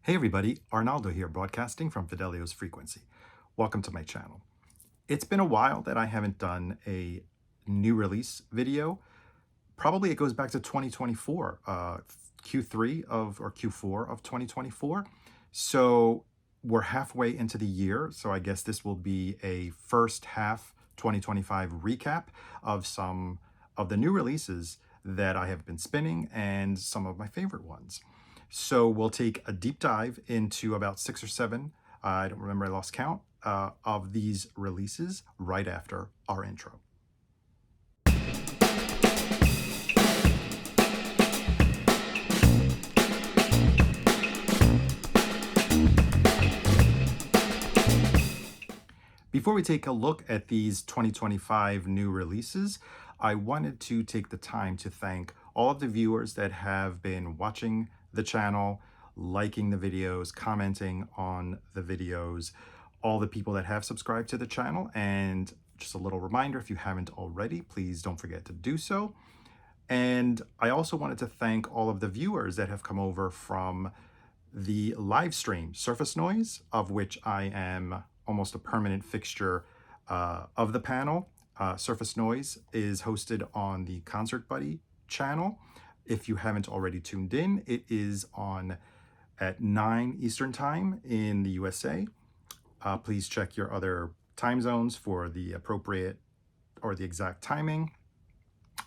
Hey everybody, Arnaldo here, broadcasting from Fidelio's Frequency. Welcome to my channel. It's been a while that I haven't done a new release video. Probably it goes back to 2024, Q3 of or Q4 of 2024. So we're halfway into the year, so I guess this will be a first half 2025 recap of some of the new releases that I have been spinning and some of my favorite ones. So we'll take a deep dive into about 6 or 7, I don't remember, I lost count, of these releases right after our intro. Before we take a look at these 2025 new releases, I wanted to take the time to thank all of the viewers that have been watching the channel, liking the videos, commenting on the videos, all the people that have subscribed to the channel. And just a little reminder, if you haven't already, please don't forget to do so. And I also wanted to thank all of the viewers that have come over from the live stream Surface Noise, of which I am almost a permanent fixture of the panel. Surface Noise is hosted on the Concert Buddy channel. If you haven't already tuned in, it is on at 9 Eastern Time in the USA. Please check your other time zones for the appropriate or the exact timing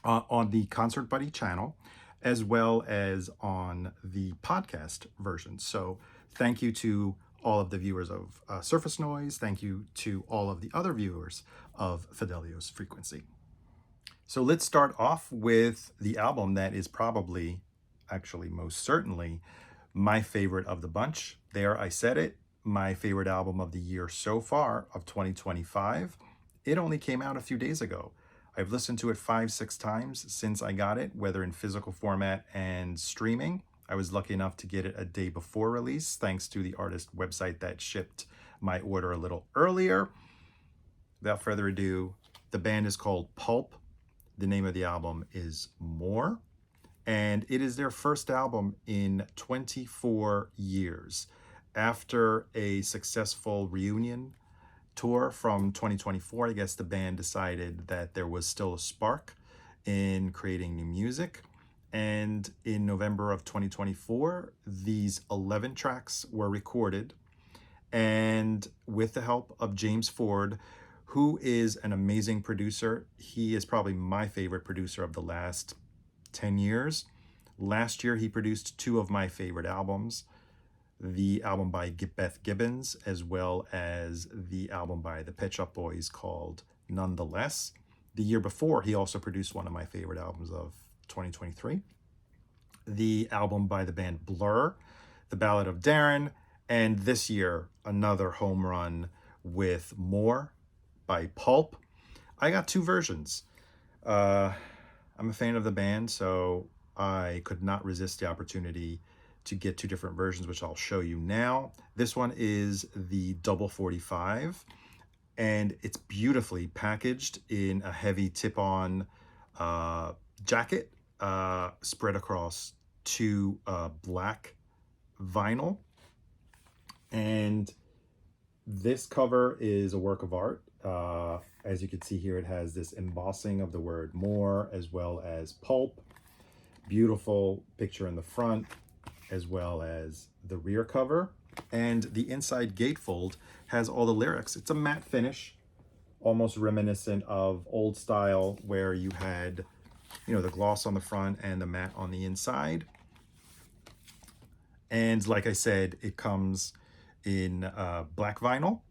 on the Concert Buddy channel, as well as on the podcast version. So thank you to all of the viewers of Surface Noise. Thank you to all of the other viewers of Fidelio's Frequency. So let's start off with the album that is probably, actually most certainly, my favorite of the bunch. There, I said it, my favorite album of the year so far of 2025. It only came out a few days ago. I've listened to it 5-6 times since I got it, whether in physical format and streaming. I was lucky enough to get it a day before release, thanks to the artist website that shipped my order a little earlier. Without further ado, the band is called Pulp. The name of the album is More, and it is their first album in 24 years. After a successful reunion tour from 2024, I guess the band decided that there was still a spark in creating new music. And in November of 2024, these 11 tracks were recorded. And with the help of James Ford, who is an amazing producer, he is probably my favorite producer of the last 10 years. Last year, he produced 2 of my favorite albums, the album by Beth Gibbons, as well as the album by the Pet Shop Boys called Nonetheless. The year before, he also produced one of my favorite albums of 2023, the album by the band Blur, The Ballad of Darren, and this year, another home run with More by Pulp. I got 2 versions. I'm a fan of the band, so I could not resist the opportunity to get 2 different versions, which I'll show you now. This one is the double 45, and it's beautifully packaged in a heavy tip-on jacket spread across 2 black vinyl. And this cover is a work of art. As you can see here, it has this embossing of the word more as well as pulp. Beautiful picture in the front as well as the rear cover. And the inside gatefold has all the lyrics. It's a matte finish, almost reminiscent of old style where you had, the gloss on the front and the matte on the inside. And like I said, it comes in black vinyl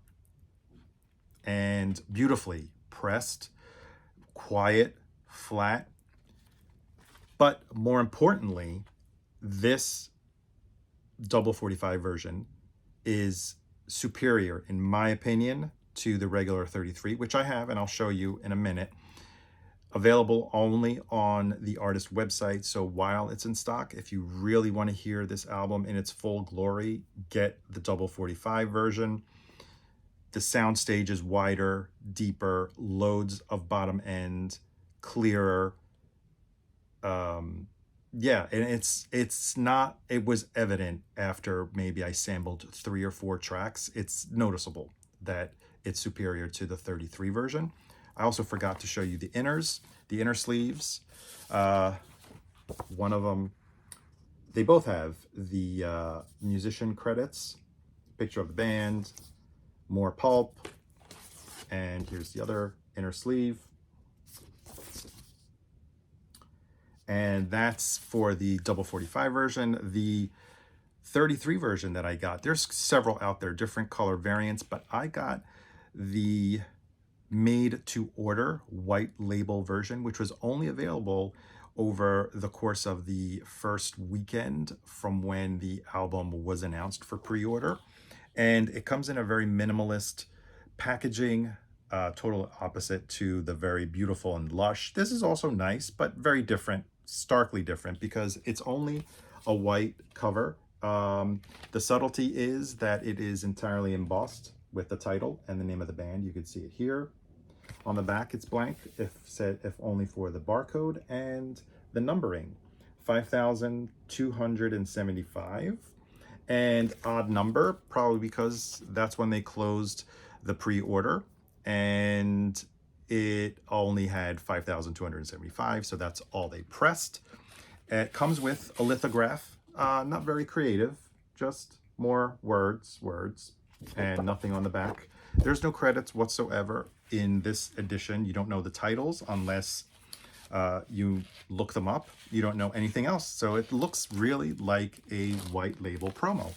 and beautifully pressed, quiet, flat. But more importantly, this double 45 version is superior, in my opinion, to the regular 33, which I have, and I'll show you in a minute. Available only on the artist website, so while it's in stock, if you really want to hear this album in its full glory, get the double 45 version. The soundstage is wider, deeper, loads of bottom end, clearer, Yeah, and it was evident after maybe I sampled 3 or 4 tracks. It's noticeable that it's superior to the 33 version. I also forgot to show you the inner sleeves. Uh, one of them, they both have the musician credits, picture of the band, more pulp, and here's the other inner sleeve. And that's for the double 45 version. The 33 version that I got, there's several out there, different color variants, but I got the made to order white label version, which was only available over the course of the first weekend from when the album was announced for pre-order. And it comes in a very minimalist packaging, total opposite to the very beautiful and lush. This is also nice, but very different, starkly different, because it's only a white cover. The subtlety is that it is entirely embossed with the title and the name of the band. You can see it here. On the back, it's blank, if only for the barcode and the numbering, 5,275. And odd number, probably because that's when they closed the pre-order, and it only had 5,275, so that's all they pressed. It comes with a lithograph, not very creative, just more words, and nothing on the back. There's no credits whatsoever in this edition. You don't know the titles unless you look them up. You don't know anything else. So it looks really like a white label promo.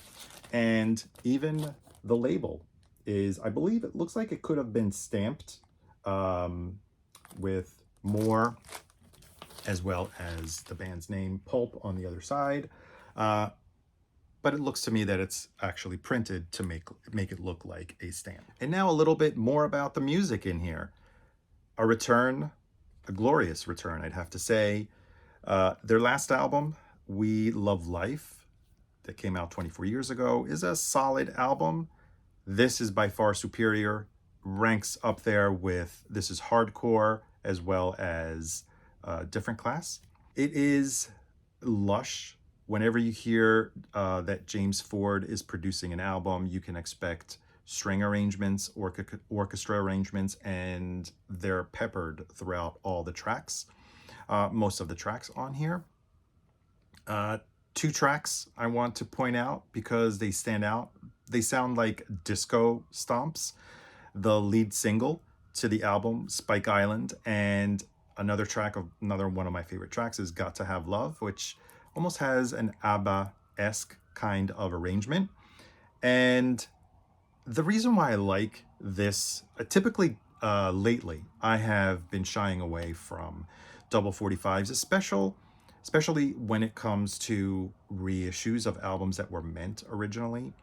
And even the label is, I believe it looks like it could have been stamped with More, as well as the band's name, Pulp, on the other side. But it looks to me that it's actually printed to make it look like a stamp. And now a little bit more about the music in here. A return, a glorious return, I'd have to say. Their last album, We Love Life, that came out 24 years ago, is a solid album. This is by far superior, ranks up there with This Is Hardcore, as well as Different Class. It is lush. Whenever you hear that James Ford is producing an album, you can expect string arrangements, orchestra arrangements, and they're peppered throughout all the tracks, most of the tracks on here. 2 tracks I want to point out because they stand out. They sound like disco stomps. The lead single to the album, Spike Island, and another one of my favorite tracks is Got to Have Love, which almost has an ABBA-esque kind of arrangement. And the reason why I like this, typically lately, I have been shying away from double 45s, especially when it comes to reissues of albums that were meant originally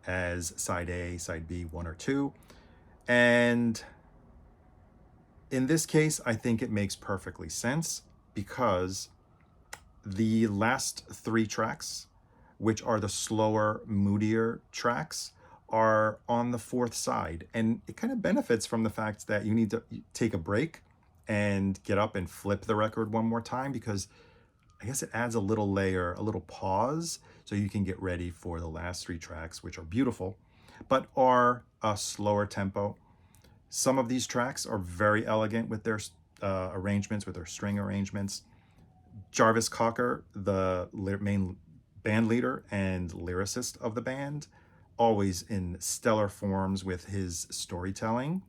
as side A, side B, 1 or 2. And in this case, I think it makes perfectly sense because the last 3 tracks, which are the slower, moodier tracks, are on the 4th side. And it kind of benefits from the fact that you need to take a break and get up and flip the record one more time, because I guess it adds a little layer, a little pause, so you can get ready for the last 3 tracks, which are beautiful, but are a slower tempo. Some of these tracks are very elegant with their arrangements, with their string arrangements. Jarvis Cocker, the main band leader and lyricist of the band, always in stellar forms with his storytelling,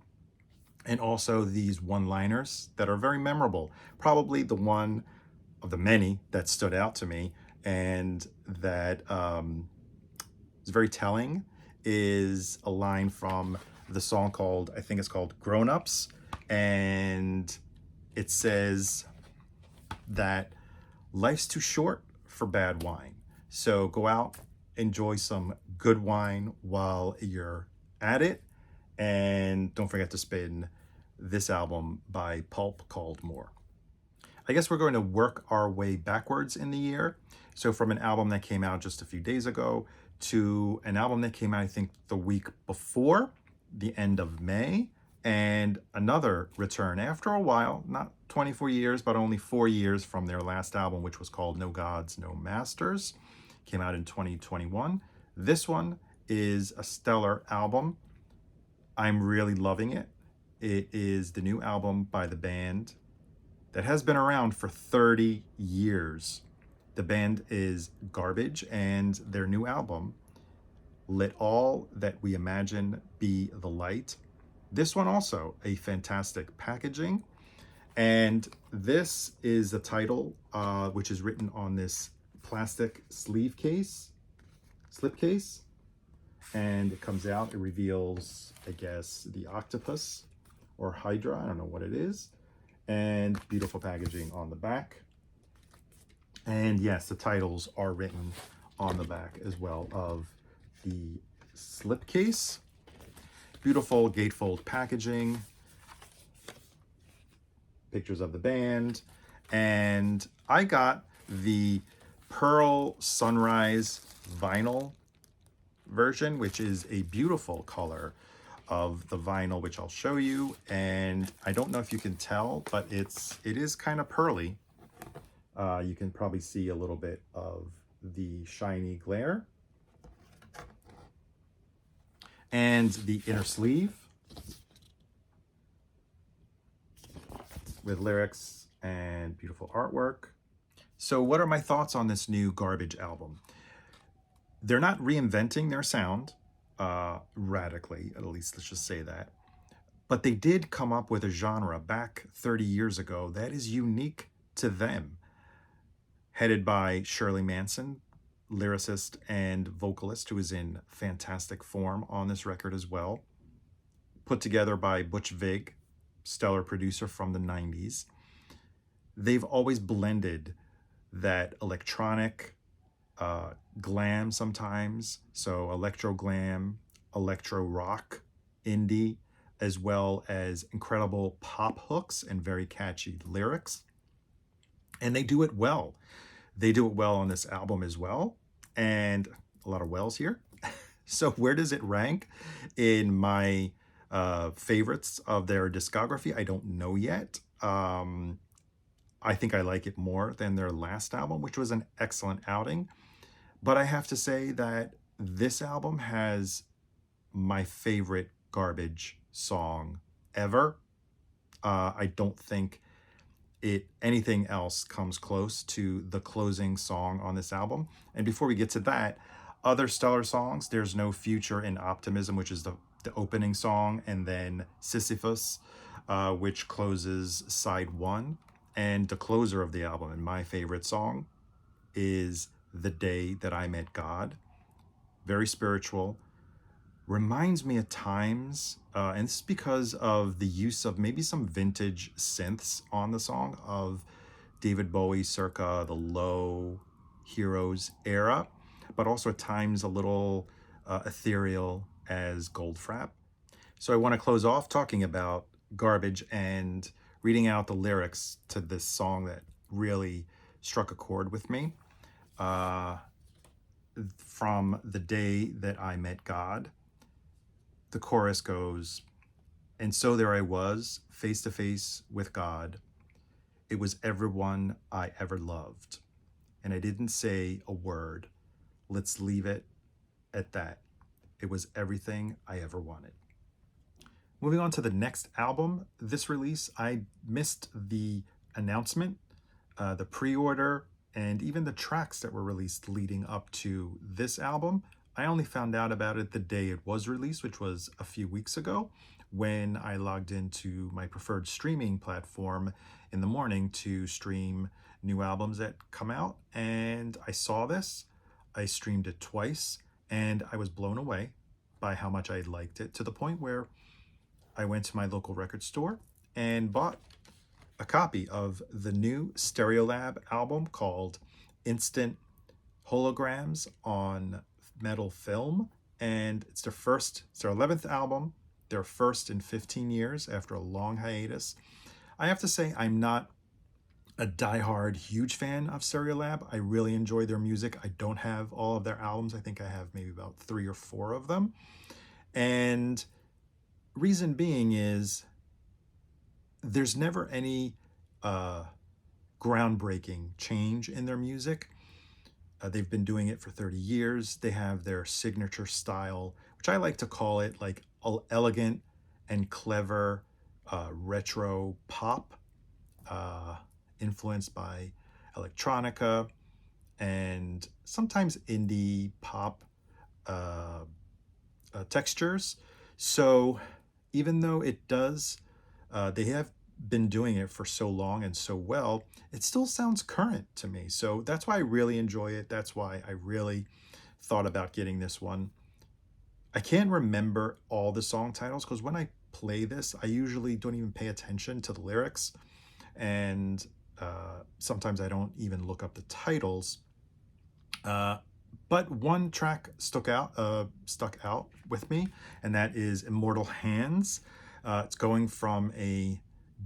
and also these one-liners that are very memorable. Probably the one of the many that stood out to me and that is very telling is a line from the song called, I think it's called Grown Ups, and it says that life's too short for bad wine. So go out, enjoy some good wine while you're at it, and don't forget to spin this album by Pulp called More. I guess we're going to work our way backwards in the year. So from an album that came out just a few days ago to an album that came out, I think, the week before, the end of May, And another return after a while, not 24 years, but only 4 years from their last album, which was called No Gods, No Masters. Came out in 2021. This one is a stellar album. I'm really loving it. It is the new album by the band that has been around for 30 years. The band is Garbage, and their new album, Let All That We Imagine Be the Light. This one also a fantastic packaging. And this is the title, which is written on this plastic slip case. And it comes out, it reveals, I guess, the octopus or hydra, I don't know what it is. And beautiful packaging on the back. And yes, the titles are written on the back as well of the slipcase. Beautiful gatefold packaging. Pictures of the band. And I got the Pearl Sunrise vinyl version, which is a beautiful color of the vinyl, which I'll show you. And I don't know if you can tell, but it is kind of pearly. You can probably see a little bit of the shiny glare. And the inner sleeve with lyrics and beautiful artwork. So what are my thoughts on this new Garbage album? They're not reinventing their sound radically, at least let's just say that. But they did come up with a genre back 30 years ago that is unique to them. Headed by Shirley Manson, lyricist and vocalist, who is in fantastic form on this record as well. Put together by Butch Vig, stellar producer from the 90s. They've always blended that electronic, glam sometimes, so electro glam, electro rock, indie, as well as incredible pop hooks and very catchy lyrics. And they do it well. They do it well on this album as well. And a lot of wells here. So where does it rank in my favorites of their discography? I don't know yet. I think I like it more than their last album, which was an excellent outing. But I have to say that this album has my favorite Garbage song ever. I don't think anything else comes close to the closing song on this album. And before we get to that, other stellar songs, There's No Future in Optimism, which is the opening song, and then Sisyphus, which closes side one. And the closer of the album, and my favorite song, is The Day That I Met God. Very spiritual. Reminds me at times, and this is because of the use of maybe some vintage synths on the song, of David Bowie circa the Low Heroes era, but also at times a little ethereal as Goldfrapp. So I want to close off talking about Garbage and reading out the lyrics to this song that really struck a chord with me. From The Day That I Met God, the chorus goes, "And so there I was, face to face with God. It was everyone I ever loved. And I didn't say a word. Let's leave it at that. It was everything I ever wanted." Moving on to the next album, this release, I missed the announcement, the pre-order, and even the tracks that were released leading up to this album. I only found out about it the day it was released, which was a few weeks ago, when I logged into my preferred streaming platform in the morning to stream new albums that come out. And I saw this, I streamed it twice, and I was blown away by how much I liked it, to the point where I went to my local record store and bought a copy of the new Stereolab album called Instant Holograms on Metal Film. And it's their 11th album, their first in 15 years after a long hiatus. I have to say, I'm not a diehard huge fan of Stereolab. I really enjoy their music. I don't have all of their albums. I think I have maybe about 3 or 4 of them. And Reason being is there's never any uh, groundbreaking change in their music. They've been doing it for 30 years. They have their signature style, which I like to call it like elegant and clever retro pop, uh, influenced by electronica and sometimes indie pop uh, textures. So even though it does, they have been doing it for so long and so well, it still sounds current to me. So that's why I really enjoy it. That's why I really thought about getting this one. I can't remember all the song titles because when I play this, I usually don't even pay attention to the lyrics. And sometimes I don't even look up the titles. But one track stuck out with me, and that is Immortal Hands. It's going from a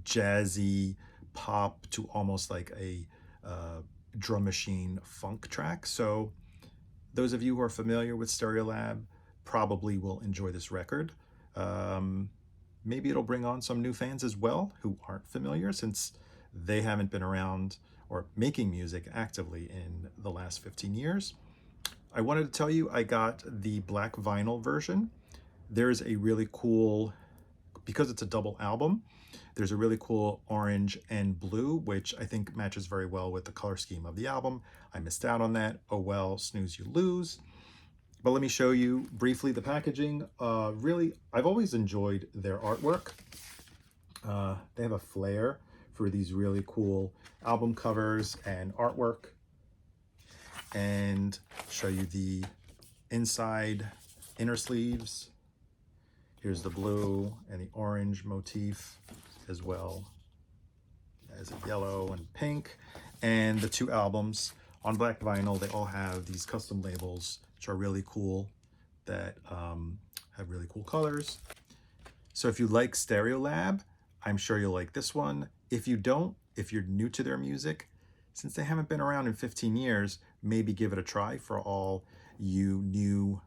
jazzy pop to almost like a drum machine funk track. So those of you who are familiar with Stereolab probably will enjoy this record. Um, Maybe it'll bring on some new fans as well who aren't familiar, since they haven't been around or making music actively in the last 15 years. I wanted to tell you I got the black vinyl version. There's a really cool, because it's a double album, there's a really cool orange and blue, which I think matches very well with the color scheme of the album. I missed out on that. Oh well, snooze you lose. But let me show you briefly the packaging. Really, I've always enjoyed their artwork. They have a flair for these really cool album covers and artwork. And show you the inside inner sleeves. Here's the blue and the orange motif, as well as a yellow and pink. And the two albums on black vinyl, they all have these custom labels, which are really cool, that have really cool colors. So if you like Stereolab, I'm sure you'll like this one. If you don't, if you're new to their music, since they haven't been around in 15 years, maybe give it a try. For all you new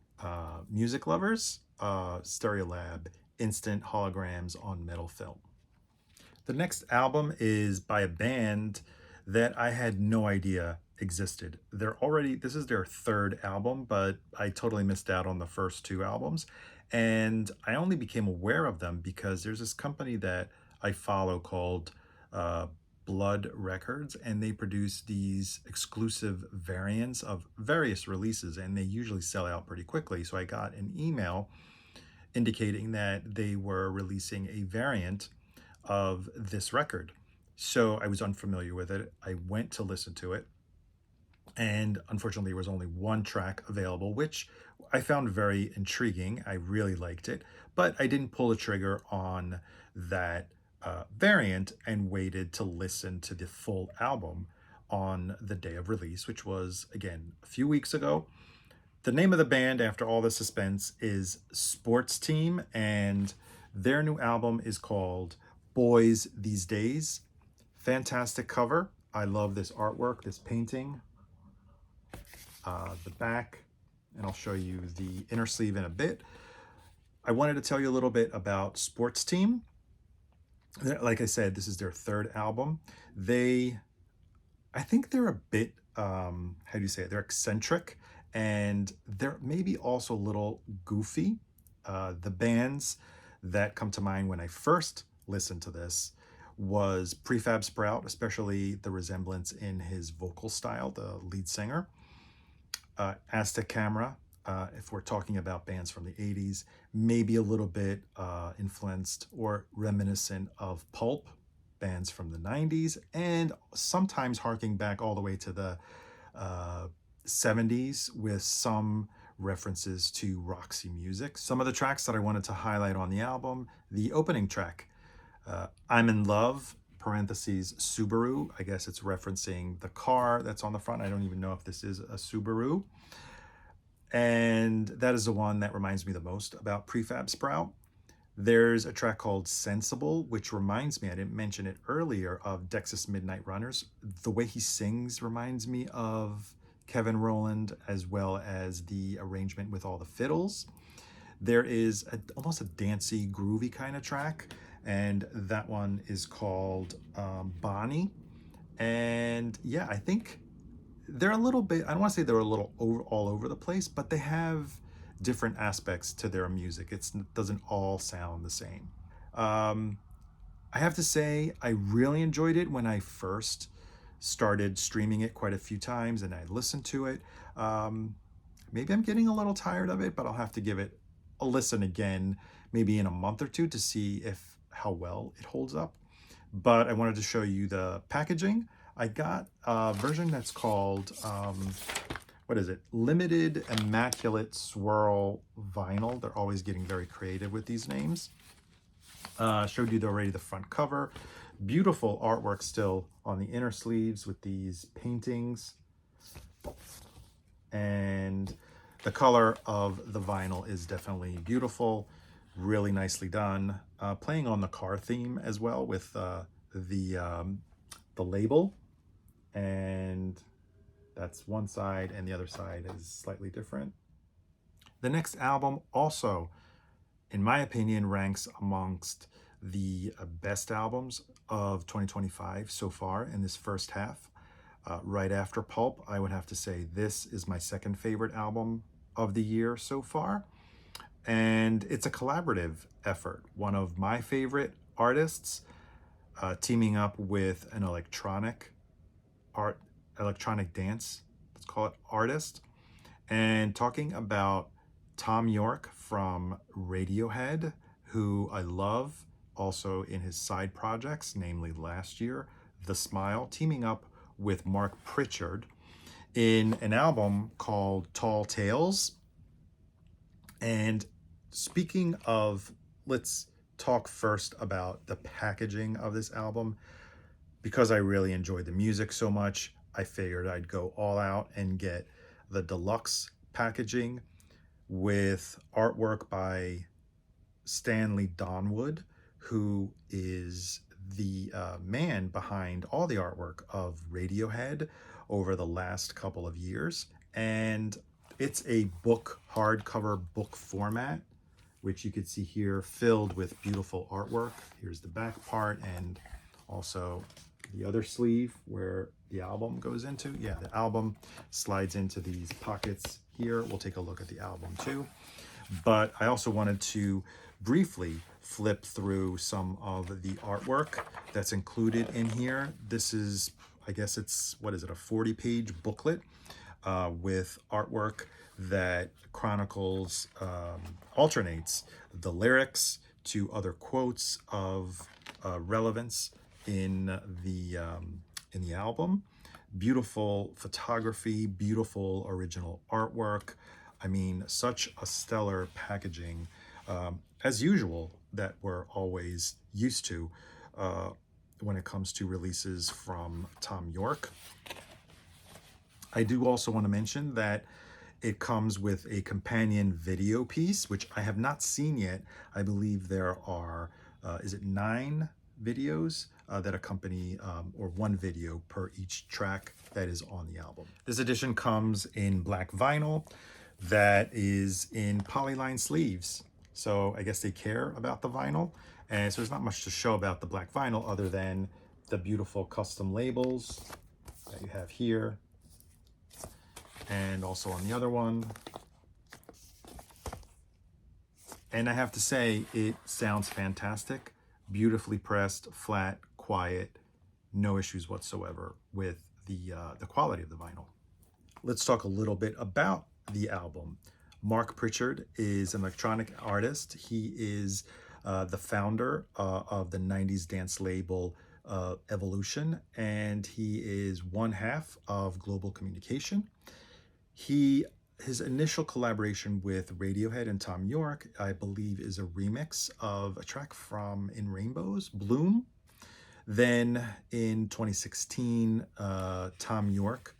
music lovers, Stereolab, Instant Holograms on Metal Film. The next album is by a band that I had no idea existed. This is their third album, but I totally missed out on the first two albums. And I only became aware of them because there's this company that I follow called Blood Records, and they produce these exclusive variants of various releases, and they usually sell out pretty quickly. So I got an email indicating that they were releasing a variant of this record. So I was unfamiliar with it. I went to listen to it, and unfortunately there was only one track available, which I found very intriguing. I really liked it, but I didn't pull the trigger on that variant and waited to listen to the full album on the day of release, which was, again, a few weeks ago. The name of the band, after all the suspense, is Sports Team, and their new album is called Boys These Days. Fantastic cover. I love this artwork, this painting. The back, and I'll show you the inner sleeve in a bit. I wanted to tell you a little bit about Sports Team. Like I said, this is their third album. I think they're a bit, how do you say it? They're eccentric, and they're maybe also a little goofy. The bands that come to mind when I first listened to this was Prefab Sprout, especially the resemblance in his vocal style, the lead singer. Aztec Camera, if we're talking about bands from the 80s, maybe a little bit influenced or reminiscent of Pulp, bands from the 90s, and sometimes harking back all the way to the 70s with some references to Roxy Music. Some of the tracks that I wanted to highlight on the album: the opening track, I'm in Love, parentheses, Subaru. I guess it's referencing the car that's on the front. I don't even know if this is a Subaru. And that is the one that reminds me the most about Prefab Sprout. There's a track called Sensible, which reminds me, I didn't mention it earlier, of Dexys Midnight Runners. The way he sings reminds me of Kevin Rowland, as well as the arrangement with all the fiddles. There is almost a dancey, groovy kind of track, and that one is called Bonnie. And yeah, I think they're a little bit, I don't want to say they're a little all over the place, but they have different aspects to their music. It doesn't all sound the same. Um, I have to say, I really enjoyed it when I first started streaming it quite a few times and I listened to it. Um, Maybe I'm getting a little tired of it, but I'll have to give it a listen again, maybe in a month or two to see if how well it holds up. But I wanted to show you the packaging. I got a version that's called, what is it? Limited Immaculate Swirl Vinyl. They're always getting very creative with these names. Showed you already the front cover. Beautiful artwork still on the inner sleeves with these paintings. And the color of the vinyl is definitely beautiful, really nicely done. Playing on the car theme as well with the label, and that's one side and the other side is slightly different. The next album also, in my opinion, ranks amongst the best albums of 2025 so far in this first half. Right after Pulp, I would have to say this is my second favorite album of the year so far. And it's a collaborative effort. One of my favorite artists teaming up with an electronic dance, let's call it artist, and talking about Tom York from Radiohead, who I love also in his side projects, namely last year, The Smile, teaming up with Mark Pritchard in an album called Tall Tales. And speaking of, let's talk first about the packaging of this album. Because I really enjoyed the music so much, I figured I'd go all out and get the deluxe packaging with artwork by Stanley Donwood, who is the man behind all the artwork of Radiohead over the last couple of years. And it's a book, hardcover book format, which you could see here, filled with beautiful artwork. Here's the back part and also the other sleeve where the album goes into. Yeah, the album slides into these pockets here. We'll take a look at the album too. But I also wanted to briefly flip through some of the artwork that's included in here. This is, I guess it's, what is it, a 40-page booklet with artwork that chronicles, alternates the lyrics to other quotes of relevance in the album. Beautiful photography, beautiful original artwork. I mean, such a stellar packaging, as usual, that we're always used to when it comes to releases from Tom York. I do also want to mention that it comes with a companion video piece, which I have not seen yet. I believe there are, is it 9 videos that accompany, or 1 video per each track that is on the album. This edition comes in black vinyl that is in polyline sleeves. So I guess they care about the vinyl. And so there's not much to show about the black vinyl other than the beautiful custom labels that you have here. And also on the other one. And I have to say, it sounds fantastic. Beautifully pressed, flat, quiet, no issues whatsoever with the quality of the vinyl. Let's talk a little bit about the album. Mark Pritchard is an electronic artist. He is the founder of the 90s dance label Evolution, and he is one half of Global Communication. His initial collaboration with Radiohead and Tom York, I believe, is a remix of a track from In Rainbows, Bloom. Then in 2016, Tom York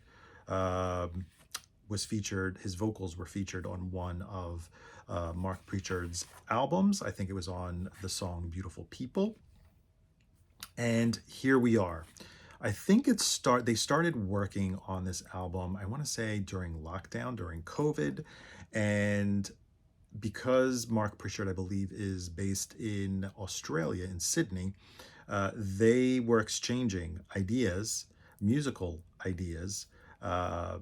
was featured, his vocals were featured on one of Mark Pritchard's albums. I think it was on the song Beautiful People. And here we are. I think they started working on this album, I want to say during lockdown, during COVID, and because Mark Pritchard, I believe, is based in Australia, in Sydney, they were exchanging ideas, musical ideas, uh,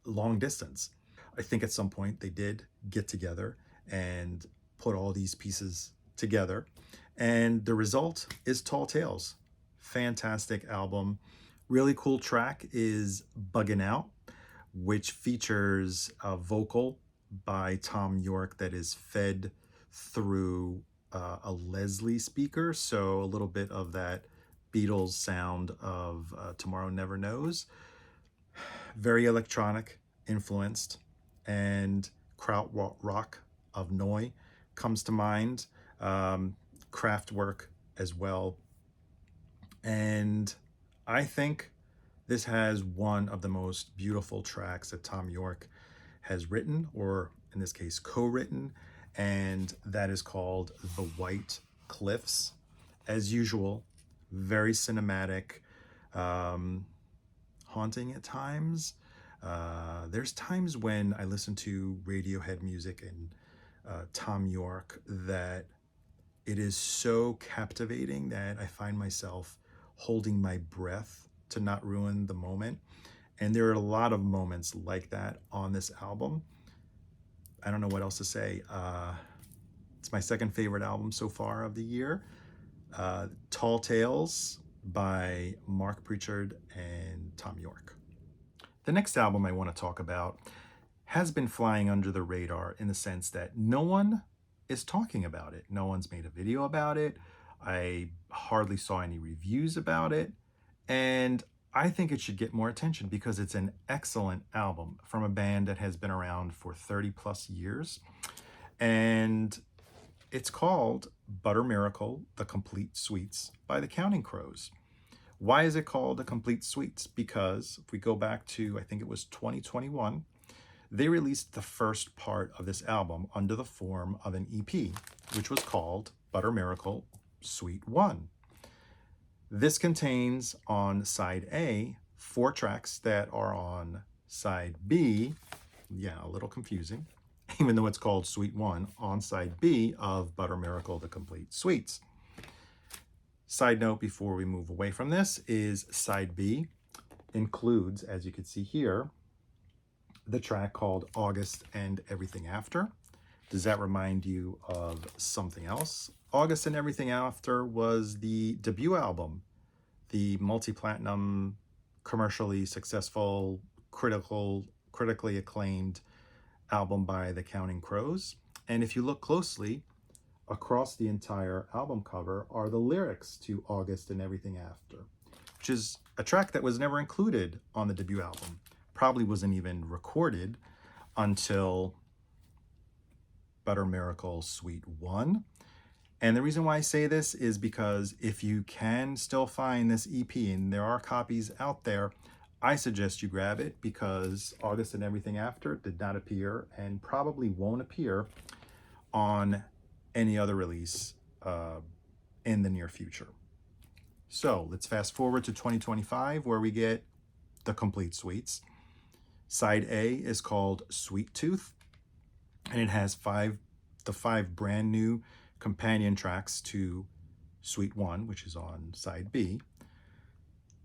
long distance. I think at some point they did get together and put all these pieces together. And the result is Tall Tales. Fantastic album. Really cool track is Buggin' Out, which features a vocal by Tom York that is fed through a Leslie speaker. So a little bit of that Beatles sound of Tomorrow Never Knows. Very electronic influenced, and Krautrock of Neu comes to mind. Kraftwerk as well. And I think this has one of the most beautiful tracks that Tom York has written, or in this case, co-written, and that is called The White Cliffs. As usual, very cinematic, haunting at times. There's times when I listen to Radiohead music and Tom York that it is so captivating that I find myself holding my breath to not ruin the moment. And there are a lot of moments like that on this album. I don't know what else to say. It's my second favorite album so far of the year. Tall Tales by Mark Pritchard and Tom York. The next album I want to talk about has been flying under the radar in the sense that no one is talking about it. No one's made a video about it. I hardly saw any reviews about it. And I think it should get more attention because it's an excellent album from a band that has been around for 30 plus years. And it's called Butter Miracle, The Complete Suites by the Counting Crows. Why is it called The Complete Suites? Because if we go back to, I think it was 2021, they released the first part of this album under the form of an EP, which was called Butter Miracle Suite 1. This contains on side A 4 tracks that are on side B. Yeah, a little confusing, even though it's called Suite 1, on side B of Butter Miracle, The Complete Suites. Side note before we move away from this is side B includes, as you can see here, the track called August and Everything After. Does that remind you of something else? August and Everything After was the debut album, the multi-platinum, commercially successful, critically acclaimed album by the Counting Crows. And if you look closely, across the entire album cover are the lyrics to August and Everything After, which is a track that was never included on the debut album. Probably wasn't even recorded until Butter Miracle Suite 1. And the reason why I say this is because if you can still find this EP, and there are copies out there, I suggest you grab it because August and Everything After did not appear and probably won't appear on any other release in the near future. So let's fast forward to 2025 where we get the Complete Suites. Side A is called Sweet Tooth, and it has the five brand new companion tracks to Suite 1, which is on side B.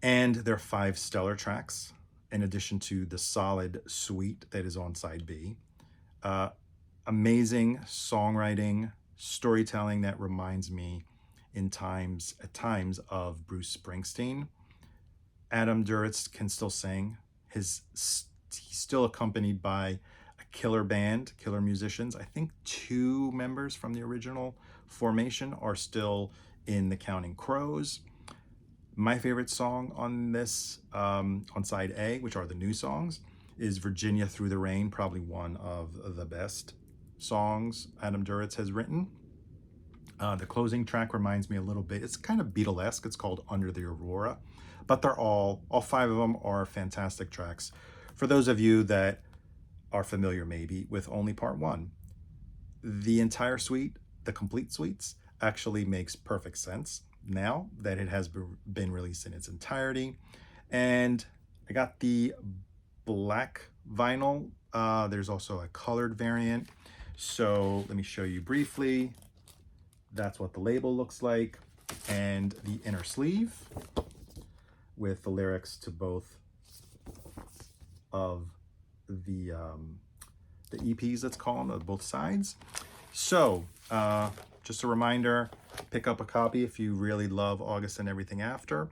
And there are 5 stellar tracks in addition to the solid suite that is on side B. Amazing songwriting, storytelling that reminds me at times of Bruce Springsteen. Adam Duritz can still sing. He's still accompanied by a killer band, killer musicians. I think 2 members from the original formation are still in the Counting Crows. My favorite song on this, on side A, which are the new songs, is Virginia Through the Rain, probably one of the best songs Adam Duritz has written. The closing track reminds me a little bit, it's kind of Beatlesque, it's called Under the Aurora, but they're all 5 of them are fantastic tracks. For those of you that are familiar maybe with only part 1, the entire suite, the Complete Suites, actually makes perfect sense now that it has been released in its entirety. And I got the black vinyl. There's also a colored variant. So let me show you briefly. That's what the label looks like, and the inner sleeve with the lyrics to both of the EPs, let's call them, of both sides. So just a reminder, pick up a copy if you really love August and Everything After.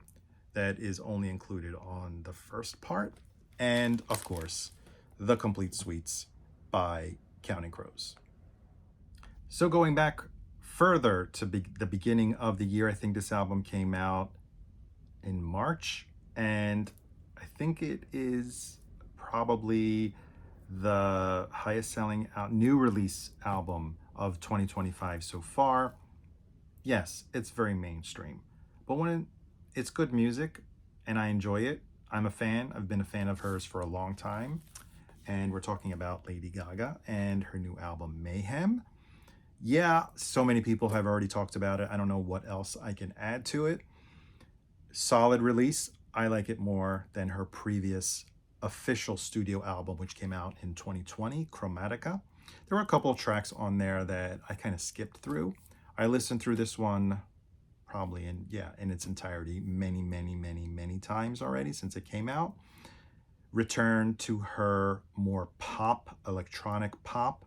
That is only included on the first part. And of course, the complete suites by Counting Crows. So going back further to the beginning of the year, I think this album came out in March, and I think it is probably the highest selling new release album of 2025 so far. Yes, it's very mainstream, but when it's good music and I enjoy it, I'm a fan. I've been a fan of hers for a long time, and we're talking about Lady Gaga and her new album Mayhem. Yeah, so many people have already talked about it. I don't know what else I can add to it. Solid release. I like it more than her previous official studio album, which came out in 2020, Chromatica. There were a couple of tracks on there that I kind of skipped through. I listened through this one probably in its entirety many times already since it came out. Returned to her more pop, electronic pop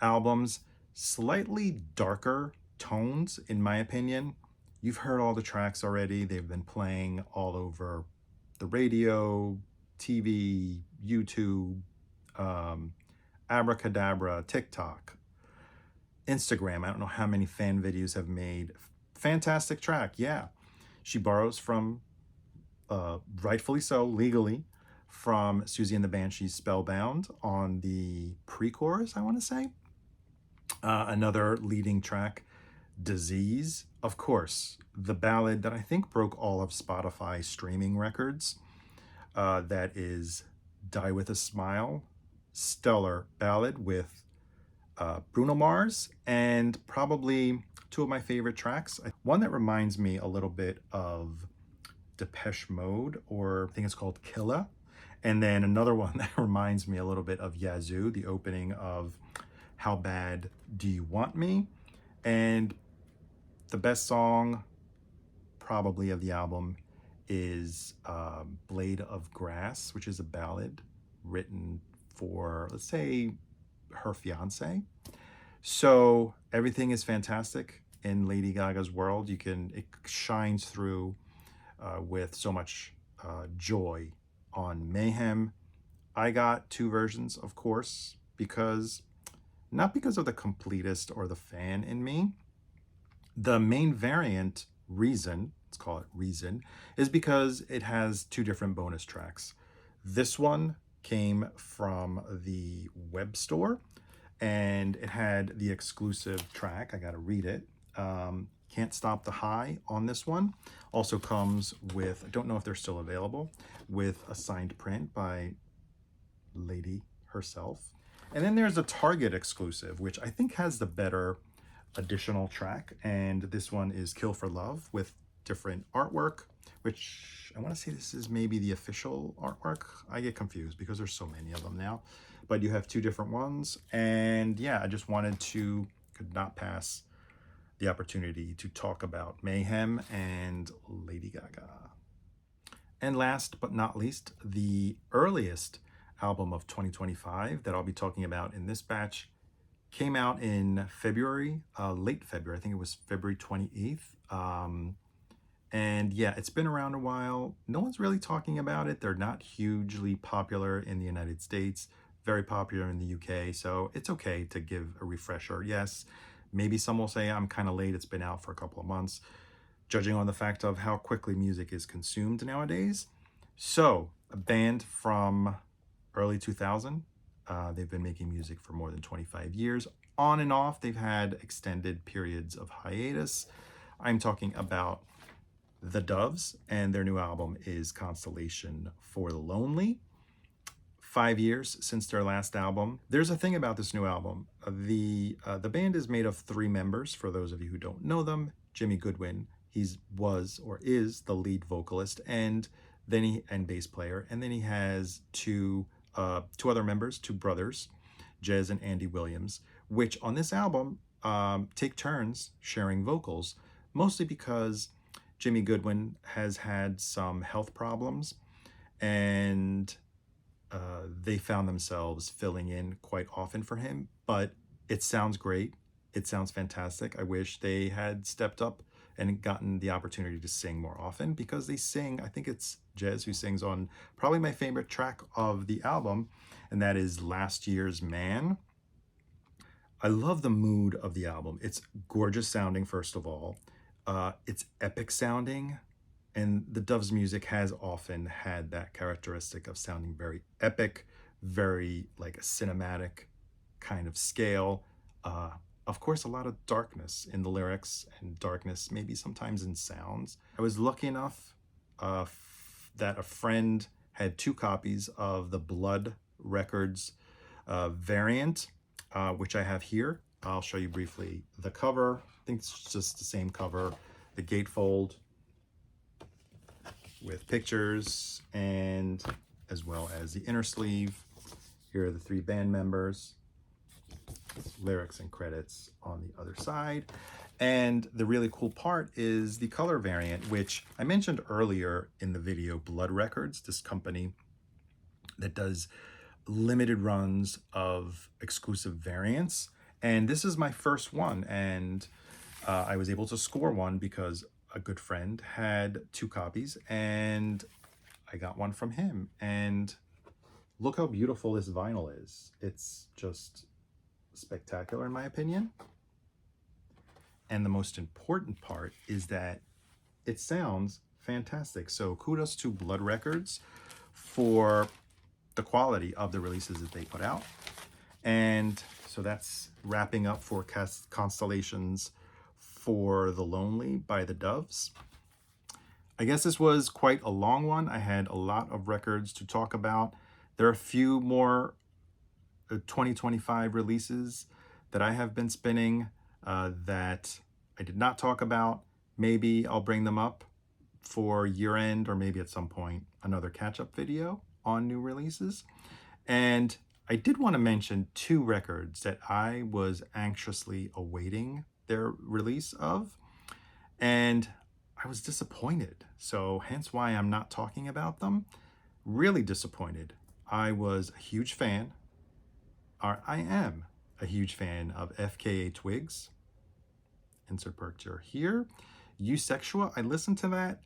albums, slightly darker tones in my opinion. You've heard all the tracks already. They've been playing all over the radio, TV, YouTube, Abracadabra, TikTok, Instagram. I don't know how many fan videos have made. Fantastic track, yeah. She borrows from, rightfully so, legally, from Susie and the Banshees' Spellbound on the pre-chorus, I want to say. Another leading track, Disease. Of course, the ballad that I think broke all of Spotify streaming records. That is Die With a Smile. Stellar ballad with Bruno Mars, and probably two of my favorite tracks. One that reminds me a little bit of Depeche Mode, or I think it's called Killa. And then another one that reminds me a little bit of Yazoo, the opening of How Bad Do You Want Me? And the best song probably of the album is Blade of Grass, which is a ballad written for, let's say, her fiance. So everything is fantastic in Lady Gaga's world. It shines through with so much joy on Mayhem. I got two versions, of course, not because of the completist or the fan in me. The main variant reason, let's call it reason, is because it has two different bonus tracks. This one came from the web store, and it had the exclusive track. I gotta read it. Can't Stop the High on this one. Also comes with, I don't know if they're still available, with a signed print by Lady herself. And then there's a Target exclusive, which I think has the better additional track. And this one is Kill for Love with different artwork, which I want to say this is maybe the official artwork. I get confused because there's so many of them now. But you have two different ones. And yeah, I just could not pass the opportunity to talk about Mayhem and Lady Gaga. And last but not least, the earliest album of 2025 that I'll be talking about in this batch came out in February, late February. I think it was February 28th. And yeah, it's been around a while. No one's really talking about it. They're not hugely popular in the United States, very popular in the UK. So it's okay to give a refresher. Yes, maybe some will say I'm kind of late. It's been out for a couple of months, judging on the fact of how quickly music is consumed nowadays. So a band from early 2000. They've been making music for more than 25 years. On and off, they've had extended periods of hiatus. I'm talking about the Doves, and their new album is Constellation for the Lonely. 5 years since their last album. There's a thing about this new album. The band is made of three members, for those of you who don't know them. Jimmy Goodwin, he was or is the lead vocalist and bass player. And then he has two other members, two brothers, Jez and Andy Williams, which on this album take turns sharing vocals, mostly because Jimmy Goodwin has had some health problems, and they found themselves filling in quite often for him. But it sounds great. It sounds fantastic. I wish they had stepped up and gotten the opportunity to sing more often, because they sing, I think it's Jez who sings on probably my favorite track of the album, and that is Last Year's Man. I love the mood of the album. It's gorgeous sounding, first of all. It's epic sounding, and the Doves music has often had that characteristic of sounding very epic, very like a cinematic kind of scale. Of course, a lot of darkness in the lyrics, and darkness maybe sometimes in sounds. I was lucky enough that a friend had 2 copies of the Blood Records variant, which I have here. I'll show you briefly the cover. I think it's just the same cover, the gatefold with pictures, and as well as the inner sleeve. Here are the 3 band members, lyrics and credits on the other side. And the really cool part is the color variant, which I mentioned earlier in the video. Blood Records, this company that does limited runs of exclusive variants, and this is my first one, and I was able to score one because a good friend had 2 copies, and I got one from him. And look how beautiful this vinyl is. It's just spectacular in my opinion. And the most important part is that it sounds fantastic. So kudos to Blood Records for the quality of the releases that they put out. And so that's wrapping up for Constellations for The Lonely by the Doves. I guess this was quite a long one. I had a lot of records to talk about. There are a few more 2025 releases that I have been spinning that I did not talk about. Maybe I'll bring them up for year end, or maybe at some point another catch-up video on new releases. And I did want to mention 2 records that I was anxiously awaiting their release of, and I was disappointed. So hence why I'm not talking about them. Really disappointed. I was a huge fan, or I am a huge fan of FKA Twigs. Insert picture here. Eusexual, I listened to that.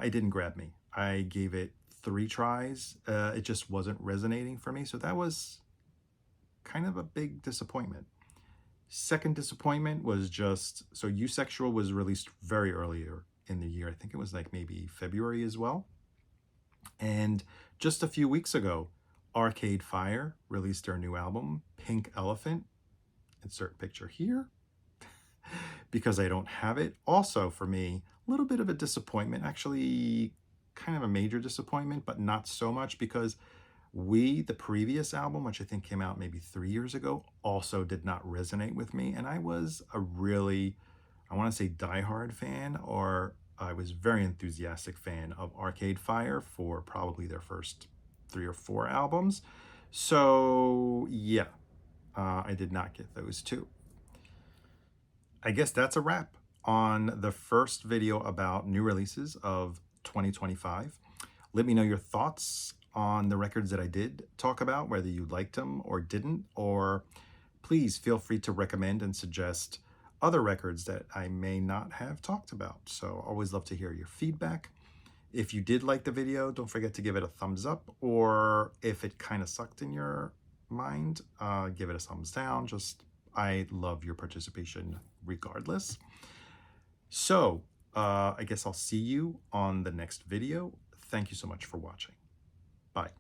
It didn't grab me. I gave it 3 tries. It just wasn't resonating for me. So that was kind of a big disappointment. Second disappointment was just, so Eusexual was released very earlier in the year. I think it was like maybe February as well. And just a few weeks ago, Arcade Fire released their new album, Pink Elephant. Insert picture here. Because I don't have it. Also for me, a little bit of a disappointment, actually kind of a major disappointment, but not so much, because the previous album, which I think came out maybe 3 years ago, also did not resonate with me. And I was a really, I want to say diehard fan, or I was very enthusiastic fan of Arcade Fire for probably their first 3 or 4 albums. So yeah, I did not get those 2. I guess that's a wrap on the first video about new releases of 2025. Let me know your thoughts on the records that I did talk about, whether you liked them or didn't, or please feel free to recommend and suggest other records that I may not have talked about. So always love to hear your feedback. If you did like the video, don't forget to give it a thumbs up, or if it kind of sucked in your mind, give it a thumbs down. I love your participation regardless. So I guess I'll see you on the next video. Thank you so much for watching. Bye.